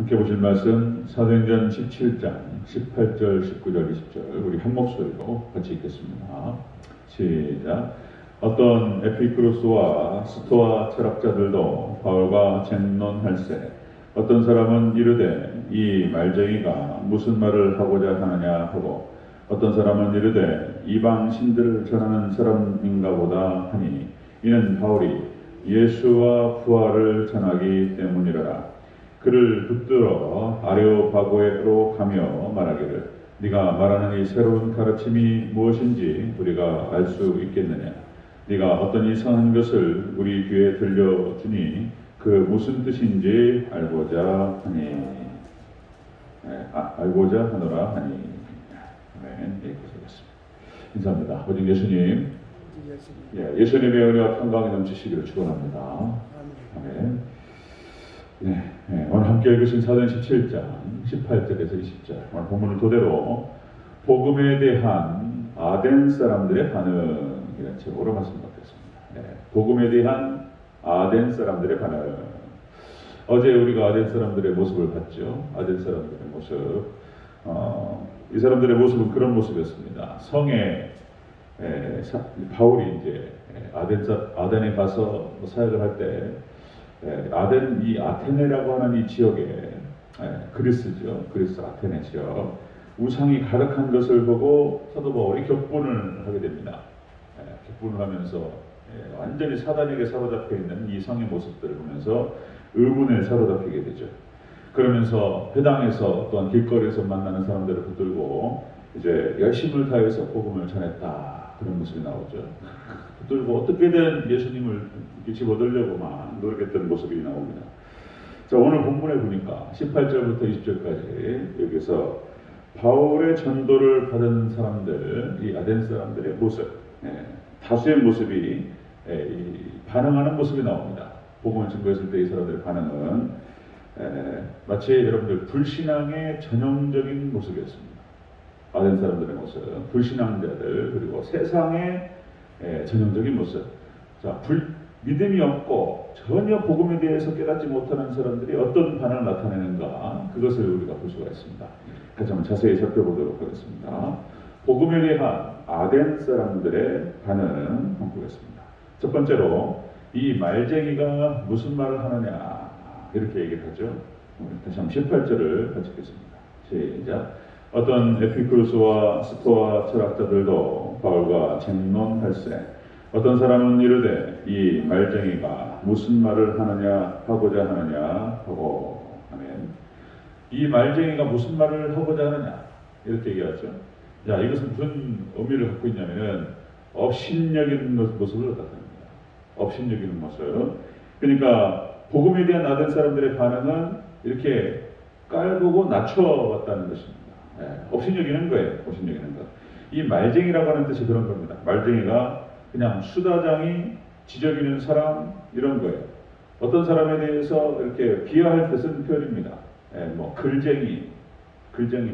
함께 보실 말씀 사도행전 17장 18절, 19절, 20절 우리 한 목소리로 같이 읽겠습니다. 시작. 어떤 에피크루스와 스토아 철학자들도 바울과 쟁론할세 어떤 사람은 이르되 이 말쟁이가 무슨 말을 하고자 하느냐 하고 어떤 사람은 이르되 이방 신들을 전하는 사람인가 보다 하니 이는 바울이 예수와 부활을 전하기 때문이라. 그를 붙들어 아레오파고로 가며 말하기를 네가 말하는 이 새로운 가르침이 무엇인지 우리가 알 수 있겠느냐. 네가 어떤 이상한 것을 우리 귀에 들려주니 그 무슨 뜻인지 알고자 하니 알고자 하노라 하니. 아멘. 여기까지 하겠습니다. 인사합니다. 오직 예수님, 예수님의 은혜와 평강이 넘치시기를 축원합니다. 아멘. 오늘 함께 읽으신 사도행전 17장 18절에서 20절 오늘 본문을 토대로 복음에 대한 아덴 사람들의 반응이라는 제목으로 말씀 받겠습니다. 복음에 대한 아덴 사람들의 반응. 어제 우리가 아덴 사람들의 모습을 봤죠. 아덴 사람들의 모습. 이 사람들의 모습은 그런 모습이었습니다. 성에 바울이 이제 아덴에 가서 사역을 할 때 아덴, 이 아테네라고 하는 이 지역에 그리스죠. 그리스 아테네 지역 우상이 가득한 것을 보고 사도 바울이 격분을 하게 됩니다. 격분을 하면서 완전히 사단에게 사로잡혀 있는 이 성의 모습들을 보면서 의문에 사로잡히게 되죠. 그러면서 회당에서 또한 길거리에서 만나는 사람들을 붙들고 이제 열심을 다해서 복음을 전했다. 그런 모습이 나오죠. 붙들고 어떻게든 예수님을 집어들려고 막 노력했던 모습이 나옵니다. 자, 오늘 본문에 보니까 18절부터 20절까지 여기서 바울의 전도를 받은 사람들, 이 아덴 사람들의 모습, 다수의 모습이 반응하는 모습이 나옵니다. 복음을 증거했을 때 이 사람들의 반응은 마치 여러분들 불신앙의 전형적인 모습이었습니다. 아덴 사람들의 모습, 불신앙자들 그리고 세상의 전형적인 모습. 자, 믿음이 없고 전혀 복음에 대해서 깨닫지 못하는 사람들이 어떤 반응을 나타내는가 그것을 우리가 볼 수가 있습니다. 같이 한번 자세히 살펴보도록 하겠습니다. 복음에 대한 아덴 사람들의 반응 한번 보겠습니다. 첫 번째로 이 말쟁이가 무슨 말을 하느냐 이렇게 얘기를 하죠. 다시 한번 18절을 같이 읽겠습니다. 시작. 어떤 에피크루스와 스토아 철학자들도 바울과 쟁론할세 어떤 사람은 이르되 이 말쟁이가 무슨 말을 하느냐 하고자 하느냐 하고. 아멘. 이 말쟁이가 무슨 말을 하고자 하느냐 이렇게 얘기하죠. 자, 이것은 무슨 의미를 갖고 있냐면은 업신여기는 모습을 나타냅니다. 업신여기는 모습. 그러니까 복음에 대한 아덴 사람들의 반응은 이렇게 깔보고 낮춰봤다는 것입니다. 업신여기는 거예요. 업신여기는 것. 이 말쟁이라고 하는 뜻이 그런 겁니다. 말쟁이가 그냥 수다장이 지저귀는 사람 이런 거예요. 어떤 사람에 대해서 이렇게 비하할 때 쓰는 표현입니다. 뭐 글쟁이,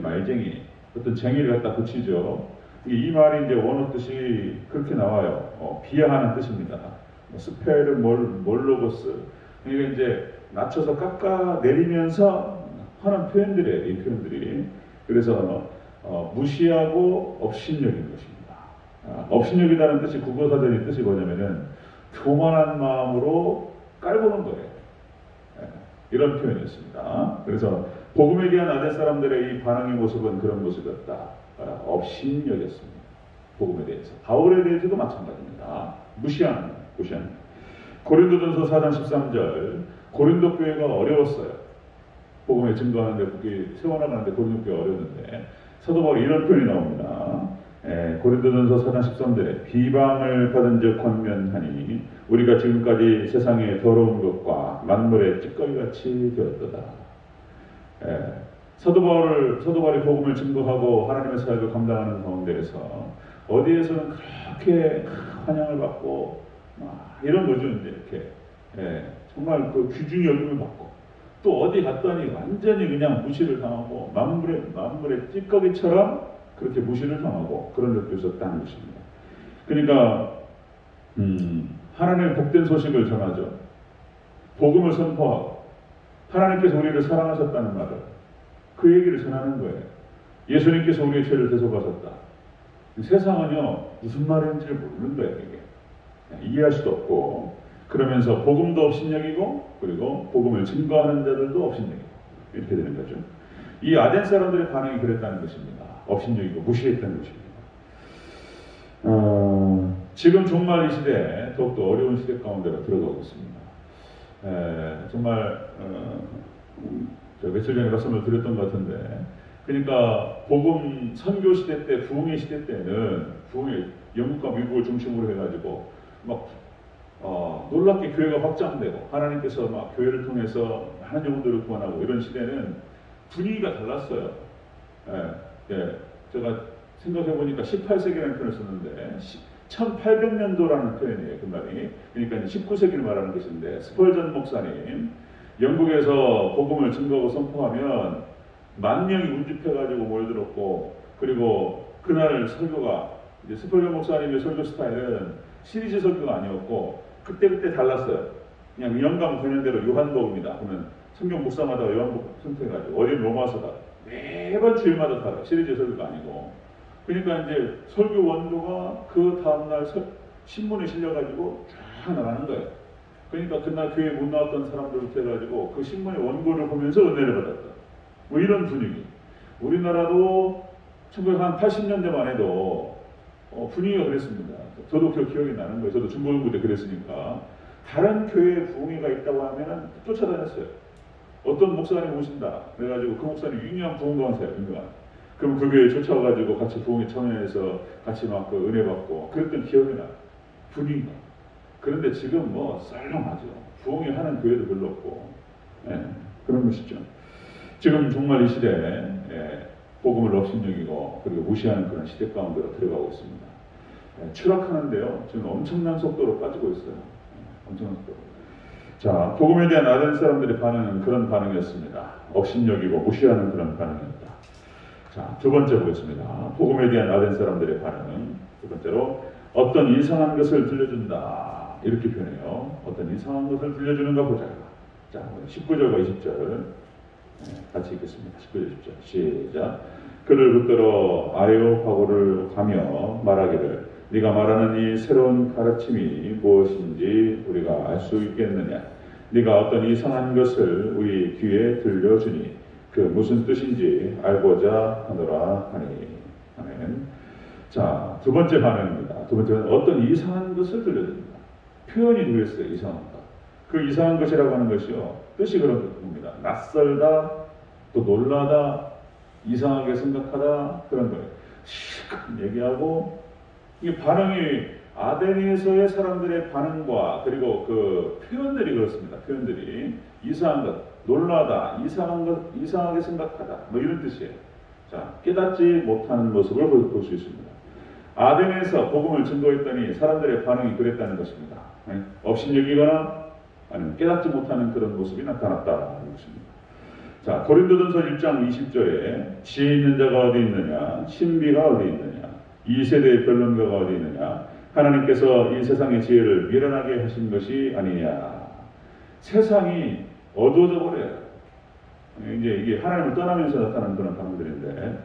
말쟁이, 어떤 쟁이를 갖다 붙이죠. 이 말이 이제 원어 뜻이 그렇게 나와요. 비하하는 뜻입니다. 뭐 스페르 몰로고스. 그러니까 이제 낮춰서 깎아 내리면서 하는 표현들이에요. 이 표현들이. 그래서 무시하고 업신여긴 것입니다. 업신여기다는 뜻이 국어사전의 뜻이 뭐냐면은 교만한 마음으로 깔보는 거예요. 이런 표현이었습니다. 그래서 복음에 대한 아덴 사람들의 이 반응의 모습은 그런 모습이었다. 업신여겼습니다. 복음에 대해서. 바울에 대해서도 마찬가지입니다. 무시하는. 고린도전서 4장 13절 고린도 교회가 어려웠어요. 복음에 증거하는데 그게 세워나가는데 고린도 교회가 어려웠는데 사도 바울이 이런 표현이 나옵니다. 고린도전서 4장 13절에 비방을 받은 즉 권면하니 우리가 지금까지 세상의 더러운 것과 만물의 찌꺼기같이 되었도다. 사도 바울이 복음을 증거하고 하나님의 사역을 감당하는 가운데에서 어디에서는 그렇게 환영을 받고 이런 거죠. 이렇게 정말 그 귀중히 여김을 받고 또 어디 갔더니 완전히 그냥 무시를 당하고 만물의 찌꺼기처럼 그렇게 무시를 당하고 그런 적도 있었다는 것입니다. 그러니까 하나님의 복된 소식을 전하죠. 복음을 선포하고 하나님께서 우리를 사랑하셨다는 말을, 그 얘기를 전하는 거예요. 예수님께서 우리의 죄를 대속하셨다. 세상은요, 무슨 말인지 모르는 거예요, 이게. 이해할 수도 없고, 그러면서 복음도 업신여기고, 그리고 복음을 증거하는 자들도 업신여기고, 이렇게 되는 거죠. 이 아덴 사람들의 반응이 그랬다는 것입니다. 업신여기고 무시했다는 것입니다. 지금 종말 이 시대에 더욱더 어려운 시대 가운데로 들어가고 있습니다. 정말 저 며칠 전에 말씀을 드렸던 것 같은데, 그러니까 복음 선교 시대 때, 부흥의 시대 때는 부흥의 영국과 미국을 중심으로 해가지고 막 놀랍게 교회가 확장되고 하나님께서 막 교회를 통해서 많은 영혼들을 구원하고 이런 시대는 분위기가 달랐어요. 제가 생각해보니까 18세기라는 표현을 썼는데 1800년도라는 표현이에요. 그 말이. 그러니까 19세기를 말하는 것인데, 스펄전 목사님 영국에서 복음을 증거하고 선포하면 10,000명이 운집해가지고 모여들었고, 그리고 그날 설교가 이제 스펄전 목사님의 설교 스타일은 시리즈 설교가 아니었고 그때그때 달랐어요. 그냥 영감 권연대로 요한복음이다 그러면 성경 목사마다 요한복음 선택해가지고, 어린 로마서다 매번 주일마다 달라요. 시리즈 설교가 아니고. 그러니까 이제 설교 원고가 그 다음날 신문에 실려가지고 쫙 나가는 거예요. 그러니까 그날 교회에 못 나왔던 사람들부터 해가지고 그 신문의 원고를 보면서 은혜를 받았다. 뭐 이런 분위기. 우리나라도 1980년대만 해도 분위기가 그랬습니다. 저도 그 기억이 나는 거예요. 저도 중고등부 때 그랬으니까. 다른 교회에 부흥회가 있다고 하면은 쫓아다녔어요. 어떤 목사님 오신다. 그래가지고 그 목사님 유명한 부흥강사예요. 유명한. 그럼 그 교회에 쫓아가가지고 같이 부흥회 참여해서 같이 막 그 은혜 받고 그랬던 기억이 나요. 분위기가. 그런데 지금 뭐 썰렁하죠. 부흥회 하는 교회도 별로 없고. 그런 것이죠. 지금 정말 이 시대에 복음을 업신여기고 그리고 무시하는 그런 시대 가운데로 들어가고 있습니다. 추락하는데요. 지금 엄청난 속도로 빠지고 있어요. 엄청난 속도로. 자, 복음에 대한 아덴 사람들의 반응은 그런 반응이었습니다. 업신여기고 무시하는 그런 반응이었다. 자, 두 번째 보겠습니다. 복음에 대한 아덴 사람들의 반응은 두 번째로 어떤 이상한 것을 들려준다. 이렇게 표현해요. 어떤 이상한 것을 들려주는가 보자. 자, 19절과 20절 같이 읽겠습니다. 19절, 20절 시작. 그를 붙들어 아레오파고를 가며 말하기를, 네가 말하는 이 새로운 가르침이 무엇인지 우리가 알 수 있겠느냐. 네가 어떤 이상한 것을 우리 귀에 들려주니 그 무슨 뜻인지 알고자 하노라 하니. 아멘. 자, 두 번째 반응입니다. 두 번째는 어떤 이상한 것을 들려줍니다. 표현이 되겠어요. 이상한 것. 그 이상한 것이라고 하는 것이요, 뜻이 그런 겁니다. 낯설다, 또 놀라다, 이상하게 생각하다, 그런 거예요. 실컷 얘기하고, 이 반응이 아덴에서의 사람들의 반응과 그리고 그 표현들이 그렇습니다. 표현들이 이상한 것, 놀라다, 이상한 것, 이상하게 생각하다, 뭐 이런 뜻이에요. 자, 깨닫지 못하는 모습을 볼 수 있습니다. 아덴에서 복음을 증거했더니 사람들의 반응이 그랬다는 것입니다. 업신여기거나 아니면 깨닫지 못하는 그런 모습이 나타났다는 것입니다. 자, 고린도전서 1장 20절에 지혜 있는 자가 어디 있느냐, 신비가 어디 있느냐, 이 세대의 변론가가 어디 있느냐, 하나님께서 이 세상의 지혜를 미련하게 하신 것이 아니냐. 세상이 어두워져 버려요. 이제 이게 하나님을 떠나면서 나타나는 그런 반응들인데,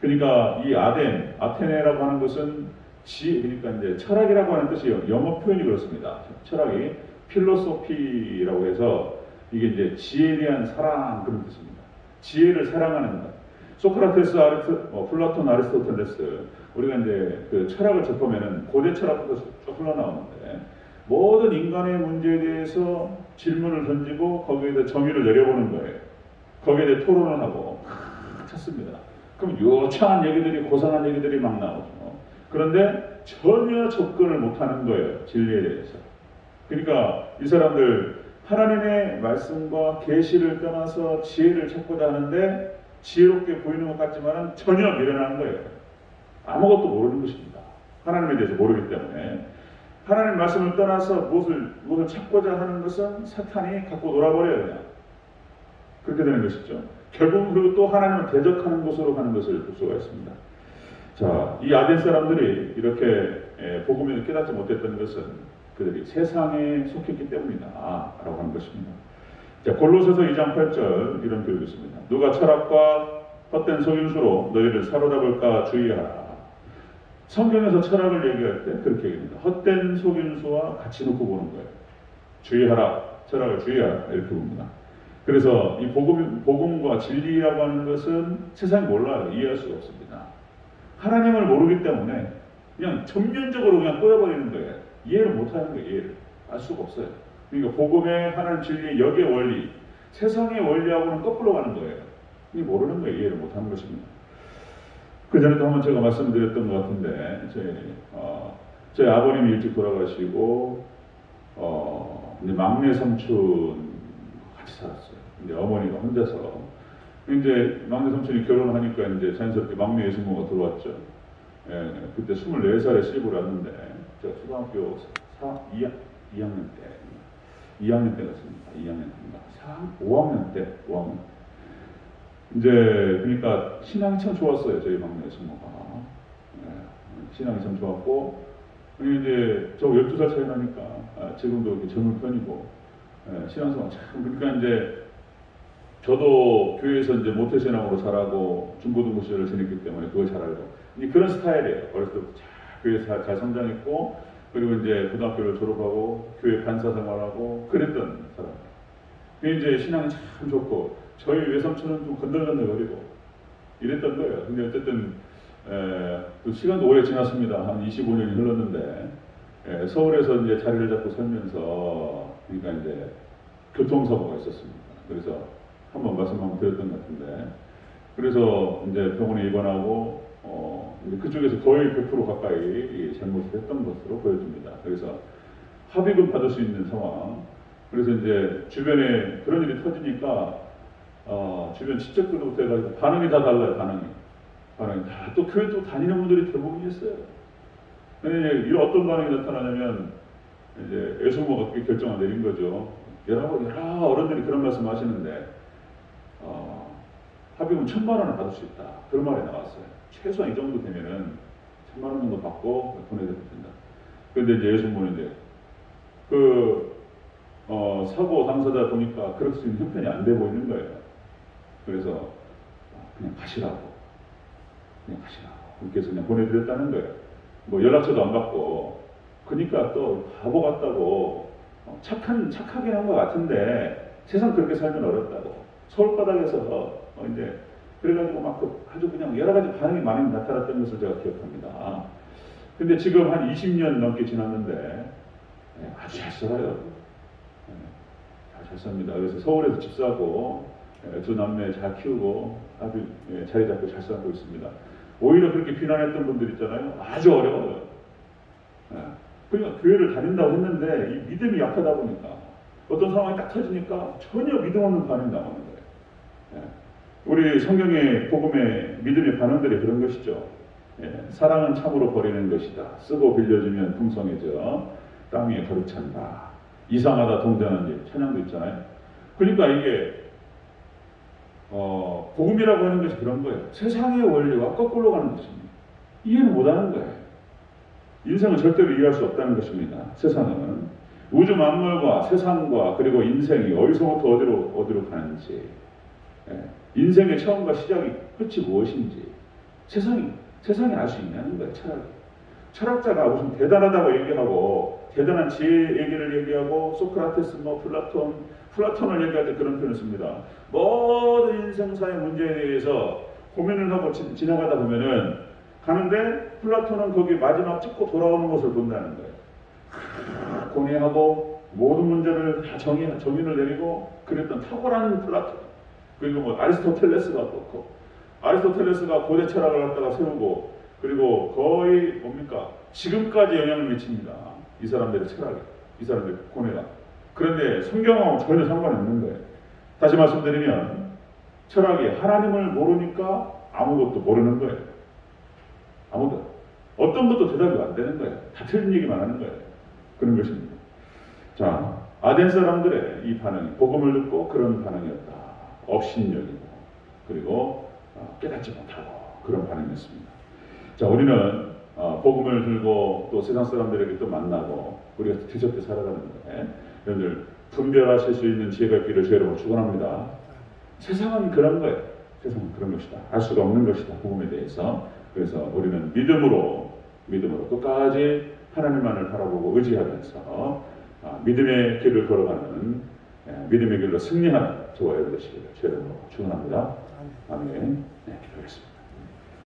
그러니까 이 아테네라고 하는 것은 그러니까 이제 철학이라고 하는 뜻이 영어 표현이 그렇습니다. 철학이 필로소피라고 해서 이게 이제 지혜에 대한 사랑 그런 뜻입니다. 지혜를 사랑하는 것. 소크라테스, 플라톤, 아리스토텔레스, 우리가 이제 그 철학을 접하면은 고대 철학부터 쭉 흘러나오는데, 모든 인간의 문제에 대해서 질문을 던지고 거기에 대해 정의를 내려보는 거예요. 거기에 대해 토론을 하고 찾습니다. 그럼 유창한 얘기들이, 고상한 얘기들이 막 나오죠. 그런데 전혀 접근을 못하는 거예요. 진리에 대해서. 그러니까 이 사람들 하나님의 말씀과 계시를 떠나서 지혜를 찾고자 하는데 지혜롭게 보이는 것 같지만 전혀 미련한 거예요. 아무것도 모르는 것입니다. 하나님에 대해서 모르기 때문에. 하나님 말씀을 떠나서 무엇을 찾고자 하는 것은 사탄이 갖고 놀아버려요. 그냥. 그렇게 되는 것이죠. 결국 그리고 또 하나님을 대적하는 곳으로 가는 것을 볼 수가 있습니다. 자, 이 아덴 사람들이 이렇게 복음을 깨닫지 못했던 것은 그들이 세상에 속했기 때문이다 라고 하는 것입니다. 자, 골로새서 2장 8절 이런 교육이 있습니다. 누가 철학과 헛된 속임수로 너희를 사로잡을까 주의하라. 성경에서 철학을 얘기할 때 그렇게 얘기합니다. 헛된 속임수와 같이 놓고 보는 거예요. 주의하라. 철학을 주의하라. 이렇게 봅니다. 그래서 이 복음과 진리라고 하는 것은 세상이 몰라요. 이해할 수가 없습니다. 하나님을 모르기 때문에 그냥 전면적으로 그냥 꼬여버리는 거예요. 이해를 못하는 거예요. 이해를. 알 수가 없어요. 그러니까 복음의 하나님 진리, 역의 원리, 세상의 원리하고는 거꾸로 가는 거예요. 이게 모르는 거예요. 이해를 못하는 것입니다. 그 전에도 한번 제가 말씀드렸던 것 같은데 저희 아버님이 일찍 돌아가시고 이제 막내 삼촌 같이 살았어요. 이제 어머니가 혼자서 이제 막내 삼촌이 결혼하니까 이제 자연스럽게 막내 예수모가 들어왔죠. 예, 그때 24살에 시집을 왔는데 제가 초등학교 2학년 때 같습니다. 2학년 때인가 5학년 때 5학년 이제 그러니까 신앙이 참 좋았어요. 저희 막내 예수모가 신앙이 참 좋았고 이제 저 12살 차이 나니까 지금도 이렇게 젊은 편이고 신앙생활 참 그러니까 이제 저도 교회에서 이제 모태신앙으로 자라고 중고등부 시절을 지냈기 때문에 그걸 잘 알고 그런 스타일이에요. 어렸을 때부터 교회에서 잘 성장했고 그리고 이제 고등학교를 졸업하고 교회 간사 생활하고 그랬던 사람. 근데 이제 신앙이 참 좋고 저희 외삼촌은 좀 건들건들거리고 이랬던 거예요. 근데 어쨌든 그 시간도 오래 지났습니다. 한 25년이 흘렀는데 서울에서 이제 자리를 잡고 살면서 그러니까 이제 교통사고가 있었습니다. 그래서 한번 말씀 한번 드렸던 것 같은데 그래서 이제 병원에 입원하고 이제 그쪽에서 거의 100% 가까이 잘못을 했던 것으로 보여집니다. 그래서 합의금 받을 수 있는 상황. 그래서 이제 주변에 그런 일이 터지니까 주변 친척들부터 해가지고 반응이 다 달라요. 반응이 다 또 교회 또 다니는 분들이 대부분이었어요. 이런 어떤 반응이 나타나냐면 이제 애수모가 그렇게 결정을 내린 거죠. 여러 어른들이 그런 말씀 하시는데 합의금 1,000만 원을 받을 수 있다. 그런 말이 나왔어요. 최소한 이 정도 되면은 1,000만 원 정도 받고 보내드릴 된다. 그런데 이제 예수모는 이제 사고 당사자 보니까 그럴 수 있는 형편이 안 돼 보이는 거예요. 그래서 그냥 가시라고. 그렇게 해서 그냥 보내드렸다는 거예요. 뭐 연락처도 안 받고. 그러니까 또 바보 같다고 착하게 한 것 같은데 세상 그렇게 살면 어렵다고. 서울바닥에서 이제 그래가지고 막 아주 그냥 여러 가지 반응이 많이 나타났던 것을 제가 기억합니다. 근데 지금 한 20년 넘게 지났는데 아주 잘 살아요. 잘 삽니다. 그래서 서울에서 집 사고 두 남매 잘 키우고 아주 자리 잡고 잘 살고 있습니다. 오히려 그렇게 비난했던 분들 있잖아요. 아주 어려워요. 그러니까 교회를 다닌다고 했는데 이 믿음이 약하다 보니까 어떤 상황이 딱 터지니까 전혀 믿음 없는 반응이 나오는 거예요. 우리 성경의 복음의 믿음의 반응들이 그런 것이죠. 사랑은 참으로 버리는 것이다. 쓰고 빌려주면 풍성해져 땅 위에 거룩 찬다. 이상하다 동전한 일 찬양도 있잖아요. 그러니까 이게 복음이라고 하는 것이 그런 거예요. 세상의 원리와 거꾸로 가는 것입니다. 이해는 못하는 거예요. 인생은 절대로 이해할 수 없다는 것입니다. 세상은 우주 만물과 세상과 그리고 인생이 어디서부터 어디로 가는지 인생의 처음과 시작이 끝이 무엇인지 세상이 알 수 있냐는 거예요. 철학자가 무슨 대단하다고 얘기하고 대단한 지혜 얘기를 얘기하고 소크라테스 플라톤을 얘기할 때 그런 표현을 씁니다. 모든 인생사의 문제에 대해서 고민을 하고 지나가다 보면은 가는데 플라톤은 거기 마지막 찍고 돌아오는 것을 본다는 거예요. 고뇌하고 모든 문제를 다 정의를 내리고 그랬던 탁월한 플라톤. 그리고 뭐 아리스토텔레스가 그렇고 아리스토텔레스가 고대 철학을 갖다가 세우고 그리고 거의 뭡니까 지금까지 영향을 미칩니다. 이 사람들의 철학이, 이 사람들의 고뇌가. 그런데 성경하고 전혀 상관이 없는 거예요. 다시 말씀드리면 철학이 하나님을 모르니까 아무것도 모르는 거예요. 아무도 어떤 것도 대답이 안 되는 거예요. 다 틀린 얘기만 하는 거예요. 그런 것입니다. 자, 아덴 사람들의 이 반응이 복음을 듣고 그런 반응이었다. 업신여기고 그리고 깨닫지 못하고 그런 반응이었습니다. 자, 우리는 복음을 들고 또 세상 사람들에게 또 만나고 우리가 뒤섞여 살아가는 거예요. 여러분들 분별하실 수 있는 지혜가 있기를 주 여러분 축원합니다. 세상은 그런 거예요. 세상은 그런 것이다. 알 수가 없는 것이다. 복음에 대해서. 그래서 우리는 믿음으로 끝까지 하나님만을 바라보고 의지하면서 믿음의 길을 걸어가는 믿음의 길로 승리하는 저와 여러분 되시기를 주 여러분 축원합니다. 아멘. 네, 기도하겠습니다.